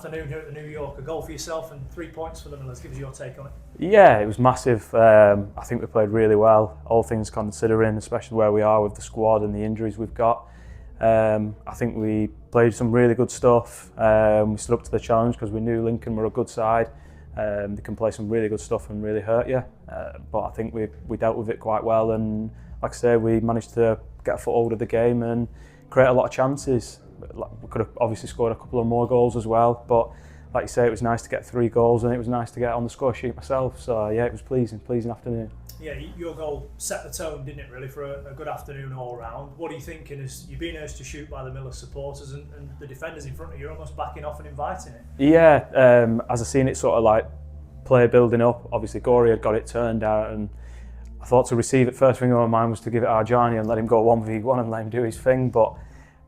afternoon here at the New York. A goal for yourself and 3 points for the Millers. Give us your take on it. Yeah, it was massive. I think we played really well, all things considering, especially where we are with the squad and the injuries we've got. I think we played some really good stuff. We stood up to the challenge because we knew Lincoln were a good side. They can play some really good stuff and really hurt you. But I think we dealt with it quite well, and like I say, we managed to get a foothold of the game and create a lot of chances. We could have obviously scored a couple of more goals as well, but like you say, it was nice to get 3 goals and it was nice to get on the score sheet myself. So yeah, it was pleasing afternoon. Yeah, your goal set the tone, didn't it, really, for a good afternoon all round. What are you thinking as you've been urged to shoot by the Millers supporters and the defenders in front of you almost backing off and inviting it? Yeah, as I seen it sort of like play building up, obviously Gorey had got it turned out, and I thought to receive it, first thing on my mind was to give it Arjani and let him go 1v1 and let him do his thing, but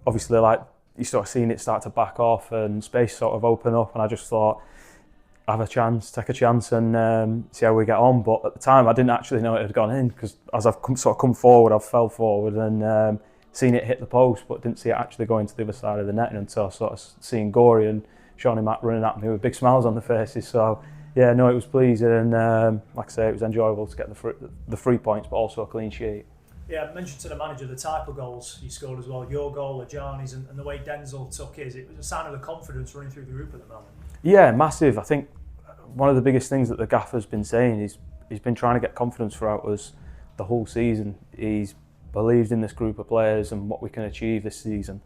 obviously like you sort of seen it start to back off and space sort of open up, and I just thought, take a chance and see how we get on. But at the time I didn't actually know it had gone in, because as I've come forward, I've fell forward and seen it hit the post, but didn't see it actually going to the other side of the net until sort of seeing Gorey and Sean and Matt running at me with big smiles on their faces. So yeah, no, it was pleasing, and like I say, it was enjoyable to get the 3 points, but also a clean sheet. Yeah, I mentioned to the manager the type of goals you scored as well. Your goal, Ajani's, and the way Denzel took his. It was a sign of the confidence running through the group at the moment. Yeah, massive. I think one of the biggest things that the gaffer's been saying is he's been trying to get confidence throughout us the whole season. He's believed in this group of players and what we can achieve this season.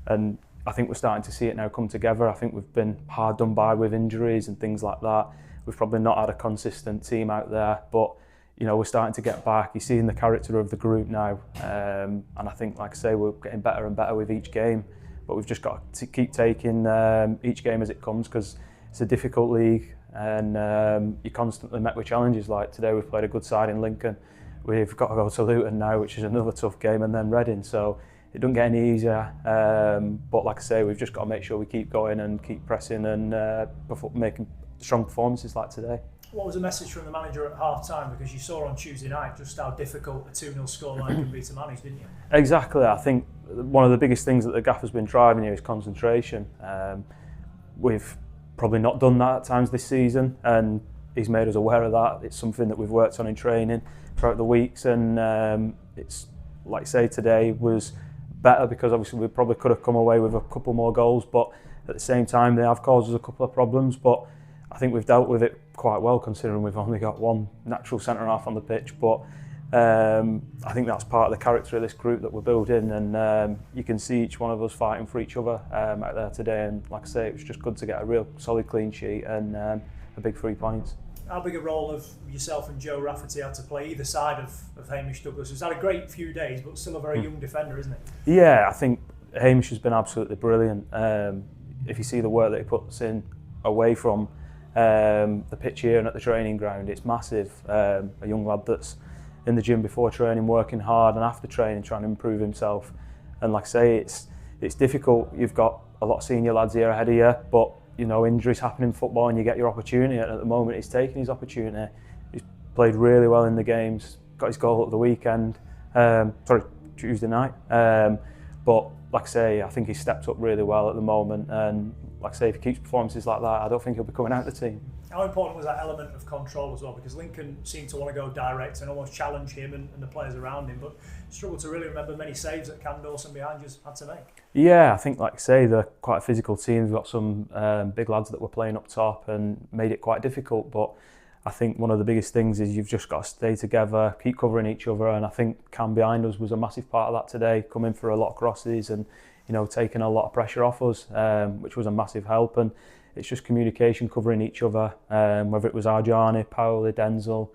And I think we're starting to see it now come together. I think we've been hard done by with injuries and things like that. We've probably not had a consistent team out there, but you know, we're starting to get back. You're seeing the character of the group now, and I think, like I say, we're getting better and better with each game. But we've just got to keep taking each game as it comes, because it's a difficult league, and you're constantly met with challenges. Like today, we've played a good side in Lincoln. We've got to go to Luton now, which is another tough game, and then Reading. So it doesn't get any easier. But like I say, we've just got to make sure we keep going and keep pressing and making strong performances like today. What was the message from the manager at half-time? Because you saw on Tuesday night just how difficult a 2-0 scoreline can be to manage, didn't you? Exactly. I think one of the biggest things that the gaffer's been driving here is concentration. We've probably not done that at times this season, and he's made us aware of that. It's something that we've worked on in training throughout the weeks, and it's, like I say, today was better because obviously we probably could have come away with a couple more goals, but at the same time they have caused us a couple of problems. But I think we've dealt with it quite well, considering we've only got one natural centre-half on the pitch. But I think that's part of the character of this group that we're building, and you can see each one of us fighting for each other out there today. And like I say, it was just good to get a real solid clean sheet and a big 3 points. How big a role have yourself and Joe Rafferty had to play either side of Hamish Douglas, who's had a great few days, but still a very young defender, isn't he? Yeah, I think Hamish has been absolutely brilliant. If you see the work that he puts in away from the pitch here and at the training ground, it's massive. A young lad that's in the gym before training, working hard, and after training trying to improve himself. And like I say, it's difficult. You've got a lot of senior lads here ahead of you, but you know, injuries happen in football and you get your opportunity, and at the moment he's taking his opportunity. He's played really well in the games, got his goal at the weekend, Tuesday night. But like I say, I think he's stepped up really well at the moment, and like I say, if he keeps performances like that, I don't think he'll be coming out of the team. How important was that element of control as well? Because Lincoln seemed to want to go direct and almost challenge him and the players around him, but struggled to really remember many saves that Cam Dawson behind you had to make. Yeah, I think, like I say, they're quite a physical team. We've got some big lads that were playing up top and made it quite difficult, but I think one of the biggest things is you've just got to stay together, keep covering each other, and I think Cam behind us was a massive part of that today, coming for a lot of crosses and taking a lot of pressure off us, which was a massive help. And it's just communication, covering each other, whether it was Arjani, Paoli, Denzel.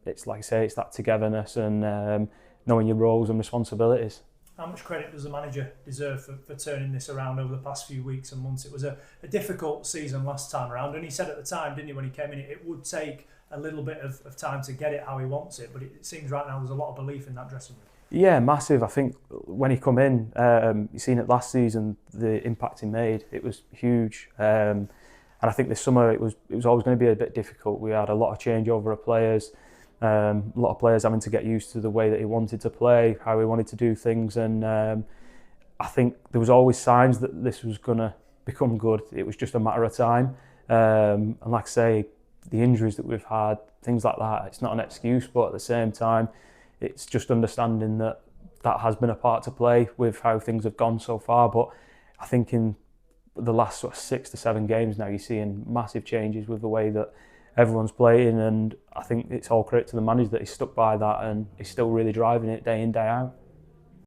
It's like I say, it's that togetherness and knowing your roles and responsibilities. How much credit does the manager deserve for turning this around over the past few weeks and months? It was a difficult season last time around, and he said at the time, didn't he, when he came in, it would take a little bit of time to get it how he wants it, but it seems right now there's a lot of belief in that dressing room. Yeah, massive. I think when he come in, you seen it last season, the impact he made, it was huge. And I think this summer it was always going to be a bit difficult. We had a lot of changeover of players, a lot of players having to get used to the way that he wanted to play, how he wanted to do things, and I think there was always signs that this was going to become good. It was just a matter of time. And like I say, the injuries that we've had, things like that, it's not an excuse, but at the same time, it's just understanding that that has been a part to play with how things have gone so far. But I think in the last sort of 6 to 7 games now, you're seeing massive changes with the way that everyone's playing, and I think it's all credit to the manager that he's stuck by that and he's still really driving it day in, day out.